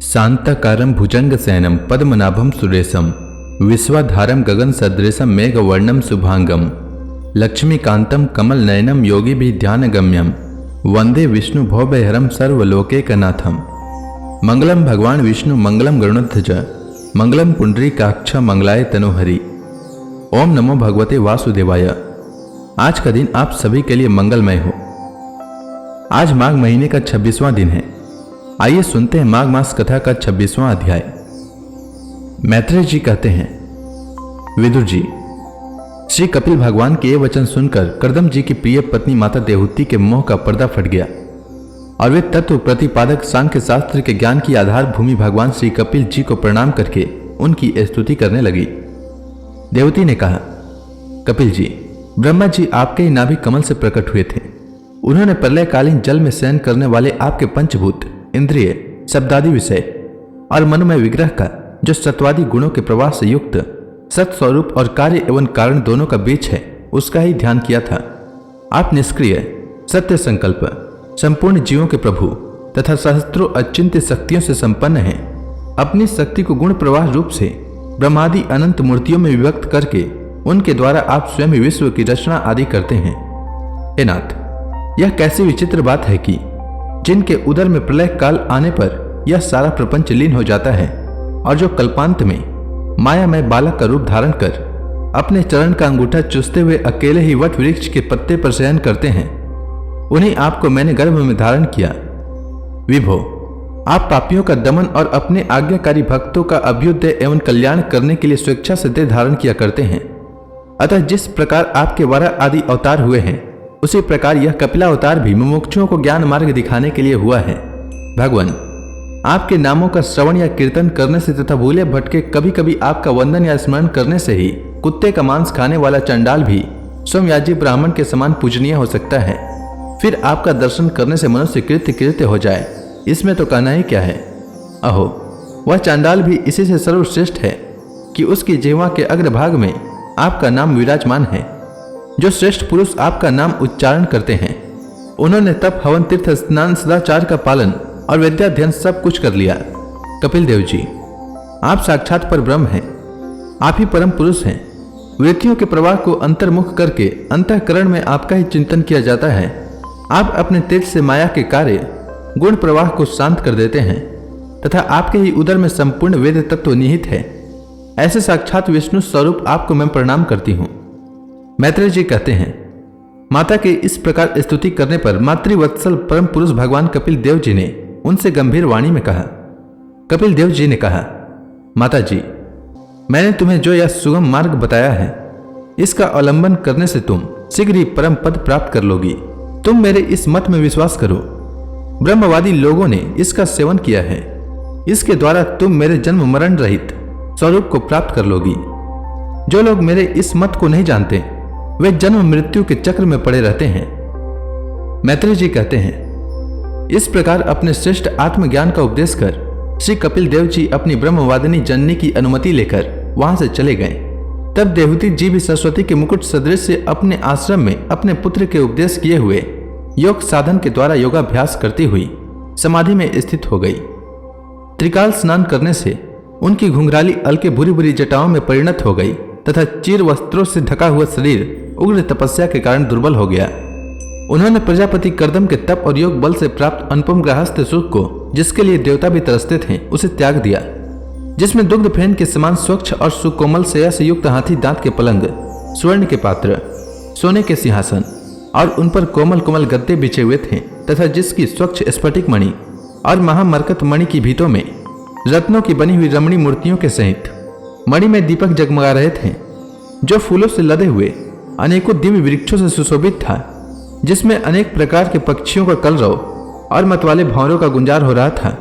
शांताकारं भुजंगशयनं पद्मनाभं सुरेशं विश्वाधारं गगनसदृशं मेघवर्णं शुभांगं लक्ष्मीकान्तं कमलनयनं योगिभिर्ध्यानगम्यं वंदे विष्णु भवभयहरं सर्वलोकैकनाथं। मंगलम भगवान विष्णु मंगलम गरुड़ध्वज मंगलम पुंडरीकाक्ष मंगलाय तनोहरि। ओम नमो भगवते वासुदेवाय। आज का दिन आप सभी के लिए मंगलमय हो। आज माघ महीने का 26वां दिन है। आइए सुनते हैं माघ मास कथा का 26वां अध्याय। मैत्रेय जी कहते हैं, विदुर जी, श्री कपिल भगवान के ये वचन सुनकर कर्दम जी की प्रिय पत्नी माता देवहूति के मोह का पर्दा फट गया और वे तत्व प्रतिपादक सांख्य शास्त्र के ज्ञान की आधार भूमि भगवान श्री कपिल जी को प्रणाम करके उनकी स्तुति करने लगी। देवहूति ने कहा, कपिल जी, ब्रह्मा जी आपके ही नाभि कमल से प्रकट हुए थे। उन्होंने प्रलयकालीन जल में शयन करने वाले आपके पंचभूत, इंद्रिय, शब्दादि विषय और मनोमय विग्रह का, जो सत्वादि गुणों के प्रवाह से युक्त सत्स्वरूप और कार्य एवं कारण दोनों का बीच है, उसका ही ध्यान किया था। आप निष्क्रिय, सत्य संकल्प, संपूर्ण जीवों के प्रभु तथा सहस्त्रों अचिंत्य शक्तियों से संपन्न हैं। अपनी शक्ति को गुण प्रवाह रूप से ब्रह्मादि अनंत मूर्तियों में विभक्त करके उनके द्वारा आप स्वयं विश्व की रचना आदि करते हैं। हे नाथ, यह कैसी विचित्र बात है कि जिनके उदर में प्रलय काल आने पर यह सारा प्रपंच लीन हो जाता है और जो कल्पांत में मायामय बालक का रूप धारण कर अपने चरण का अंगूठा चूसते हुए अकेले ही वट वृक्ष के पत्ते पर शयन करते हैं, उन्हीं आपको मैंने गर्भ में धारण किया। विभो, आप पापियों का दमन और अपने आज्ञाकारी भक्तों का अभ्युदय एवं कल्याण करने के लिए स्वेच्छा से देह धारण किया करते हैं। अतः जिस प्रकार आपके वराह आदि अवतार हुए हैं, उसी प्रकार यह कपिलावतार भी मुमुक्षुओं को ज्ञान मार्ग दिखाने के लिए हुआ है। भगवान, आपके नामों का श्रवण या कीर्तन करने से तथा भूले भटके कभी कभी आपका वंदन या स्मरण करने से ही कुत्ते का मांस खाने वाला चंडाल भी सोमयाजी ब्राह्मण के समान पूजनीय हो सकता है। फिर आपका दर्शन करने से मनुष्य कृत्य हो जाए, इसमें तो कहना ही क्या है। अहो, वह चंडाल भी इसी से सर्वश्रेष्ठ है कि उसकी जिह्वा के अग्रभाग में आपका नाम विराजमान है। जो श्रेष्ठ पुरुष आपका नाम उच्चारण करते हैं, उन्होंने तप, हवन, तीर्थ स्नान, सदाचार का पालन और विद्याध्ययन सब कुछ कर लिया। कपिल देव जी, आप साक्षात पर ब्रह्म हैं। आप ही परम पुरुष हैं। वृत्तियों के प्रवाह को अंतर्मुख करके अंतःकरण में आपका ही चिंतन किया जाता है। आप अपने तेज से माया के कार्य गुण प्रवाह को शांत कर देते हैं तथा आपके ही उदर में संपूर्ण वेद तत्व निहित है। ऐसे साक्षात विष्णु स्वरूप आपको मैं प्रणाम करती हूँ। मैत्रेय जी कहते हैं, माता के इस प्रकार स्तुति करने पर मातृवत्सल परम पुरुष भगवान कपिल देव जी ने उनसे गंभीर वाणी में कहा। कपिल देव जी ने कहा, माता जी, मैंने तुम्हें जो यह सुगम मार्ग बताया है, इसका अवलंबन करने से तुम शीघ्र ही परम पद प्राप्त कर लोगी। तुम मेरे इस मत में विश्वास करो। ब्रह्मवादी लोगों ने इसका सेवन किया है। इसके द्वारा तुम मेरे जन्म मरण रहित स्वरूप को प्राप्त कर लोगी। जो लोग मेरे इस मत को नहीं जानते, वे जन्म मृत्यु के चक्र में पड़े रहते हैं। मैत्रेय जी कहते हैं, इस प्रकार अपने श्रेष्ठ आत्मज्ञान का उपदेश कर श्री कपिल देव जी अपनी ब्रह्मवादिनी जननी की अनुमति लेकर वहां से चले गए। तब देवहूति जी भी सरस्वती के मुकुट सदृश से अपने आश्रम में अपने पुत्र के उपदेश किए हुए योग साधन के द्वारा योगाभ्यास करती हुई समाधि में स्थित हो गई। त्रिकाल स्नान करने से उनकी घुंघराली अलके भूरी भूरी जटाओं में परिणत हो गई तथा चीर वस्त्रों से ढका हुआ शरीर उग्र तपस्या के कारण दुर्बल हो गया। उन्होंने प्रजापति कर्दम के तप और योग बल से प्राप्त अनुपम गृहस्थ सुख को, जिसके लिए देवता भी तरसते थे, उसे त्याग दिया। जिसमें दुग्ध फेन के समान स्वच्छ और सुकोमल शैया से युक्त हाथी दांत के पलंग, स्वर्ण के पात्र, सोने के सिंहासन और उन पर कोमल कोमल गद्दे बिछे हुए थे तथा जिसकी स्वच्छ स्फटिक मणि और महामरकत मणि की भीतों में रत्नों की बनी हुई रमणी मूर्तियों के सहित मणि में दीपक जगमगा रहे थे, जो फूलों से लदे हुए अनेकों दिव्य वृक्षों से सुशोभित था, जिसमें अनेक प्रकार के पक्षियों का कलरव और मतवाले भंवरों का गुंजार हो रहा था।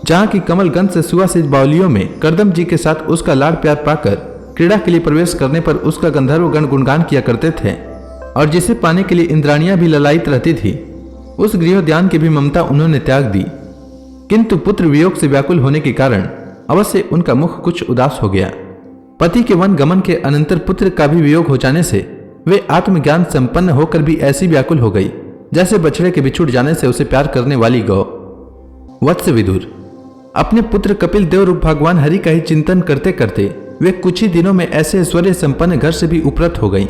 जहाँ की कमलगंध से सुवासित बावलियों में कर्दम जी के साथ उसका लाड़ प्यार पाकर क्रीड़ा के लिए प्रवेश करने पर उसका गंधर्व गण गुणगान किया करते थे और जिसे पाने के लिए इंद्राणियां भी ललायित रहती थी, उस गृहोद्यान की भी ममता उन्होंने त्याग दी। किंतु पुत्र वियोग से व्याकुल होने के कारण अवश्य उनका मुख कुछ उदास हो गया। पति के वन गमन के अनंतर पुत्र का भी वियोग हो जाने से वे आत्मज्ञान संपन्न होकर भी ऐसी व्याकुल हो गई जैसे बछड़े के बिछुड़ जाने से उसे प्यार करने वाली गौ। वत्स विदुर, अपने पुत्र कपिल देव रूप भगवान हरि का ही चिंतन करते करते वे कुछ ही दिनों में ऐसे ऐश्वर्य संपन्न घर से भी उपरत हो गईं।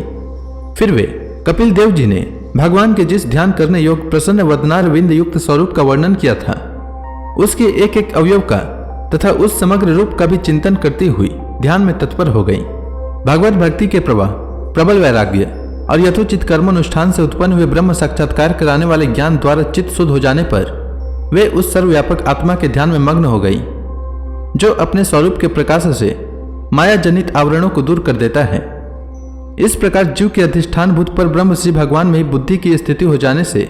फिर वे कपिल देव जी ने भगवान के जिस ध्यान करने योग्य प्रसन्न वदनार विंद युक्त स्वरूप का वर्णन किया था, उसके एक एक अवयव का तथा उस समग्र रूप का भी चिंतन करती हुई ध्यान में तत्पर हो गई। भगवत भक्ति के प्रवाह, प्रबल वैराग्य और यथोचित कर्मानुष्ठान से उत्पन्न हुए ब्रह्म साक्षात्कार कराने वाले ज्ञान द्वारा चित्त शुद्ध हो जाने पर वे उस सर्वव्यापक आत्मा के ध्यान में मग्न हो गई, जो अपने स्वरूप के प्रकाश से माया जनित आवरणों को दूर कर देता है। इस प्रकार जीव के अधिष्ठान भूत पर ब्रह्म श्री भगवान में बुद्धि की स्थिति हो जाने से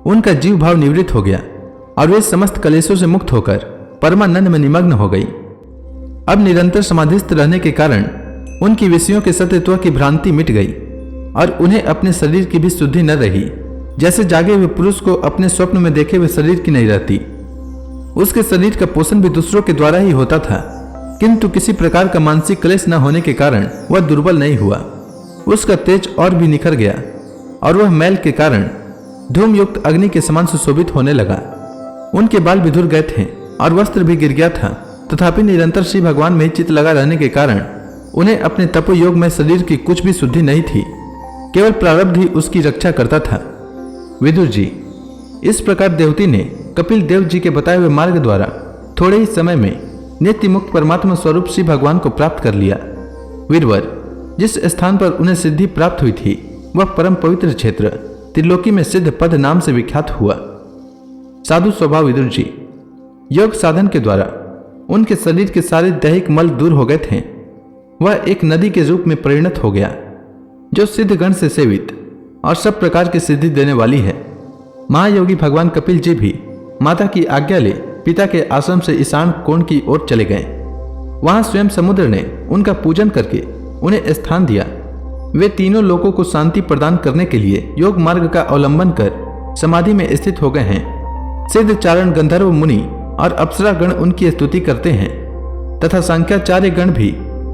उनका जीव भाव निवृत्त हो गया और वे समस्त कलेशों से मुक्त होकर परमानंद में निमग्न हो गई। अब निरंतर समाधिस्थ रहने के कारण उनकी विषयों के सत्यत्व की भ्रांति मिट गई और उन्हें अपने शरीर की भी शुद्धि न रही, जैसे जागे हुए पुरुष को अपने स्वप्न में देखे हुए शरीर की नहीं रहती। उसके शरीर का पोषण भी दूसरों के द्वारा ही होता था, किंतु किसी प्रकार का मानसिक क्लेश न होने के कारण वह दुर्बल नहीं हुआ। उसका तेज और भी निखर गया और वह मैल के कारण धूम युक्त अग्नि के समान सुशोभित होने लगा। उनके बाल विधुर गए थे और वस्त्र भी गिर गया था, तथापि निरंतर श्री भगवान में चित्त लगा रहने के कारण उन्हें अपने तपोयोग में शरीर की कुछ भी शुद्धि नहीं थी, केवल प्रारब्ध ही उसकी रक्षा करता था। विदुर जी, इस प्रकार देवती ने कपिल देव जी के बताए हुए मार्ग द्वारा थोड़े ही समय में नित्य मुक्त परमात्मा स्वरूप श्री भगवान को प्राप्त कर लिया। वीरवर, जिस स्थान पर उन्हें सिद्धि प्राप्त हुई थी वह परम पवित्र क्षेत्र त्रिलोकी में सिद्ध पद नाम से विख्यात हुआ। साधु स्वभाव विदुर जी, योग साधन के द्वारा उनके शरीर के सारे दैहिक मल दूर हो गए थे। वह एक नदी के रूप में परिणत हो गया, जो सिद्धगण से सेवित और सब प्रकार की सिद्धि देने वाली है। महायोगी भगवान कपिल जी भी माता की आज्ञा ले पिता के आश्रम से ईशान कोण की ओर चले गए। वहां स्वयं समुद्र ने उनका पूजन करके उन्हें स्थान दिया। वे तीनों लोगों को शांति प्रदान करने के लिए योग मार्ग का अवलंबन कर समाधि में स्थित हो गए हैं। सिद्ध चारण गंधर्व मुनि और अप्सरा गण उनकी स्तुति करते हैं तथा सांख्याचार्य गण भी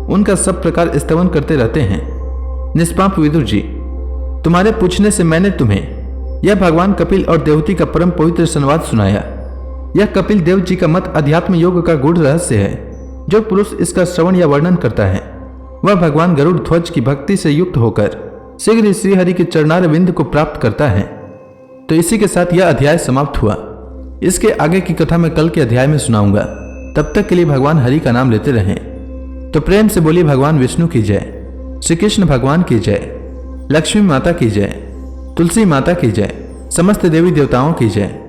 उनका सब प्रकार स्तवन करते रहते हैं। निष्पाप विदुर जी, तुम्हारे पूछने से मैंने तुम्हें यह भगवान कपिल और देवती का परम पवित्र संवाद सुनाया। यह कपिल देव जी का मत अध्यात्म योग का गूढ़ रहस्य है। जो पुरुष इसका श्रवण या वर्णन करता है वह भगवान गरुड़ ध्वज की भक्ति से युक्त होकर शीघ्र ही श्रीहरि के चरणार विंद को प्राप्त करता है। तो इसी के साथ यह अध्याय समाप्त हुआ। इसके आगे की कथा मैं कल के अध्याय में सुनाऊंगा। तब तक के लिए भगवान हरि का नाम लेते रहें। तो प्रेम से बोलिए भगवान विष्णु की जय, श्री कृष्ण भगवान की जय, लक्ष्मी माता की जय, तुलसी माता की जय, समस्त देवी देवताओं की जय।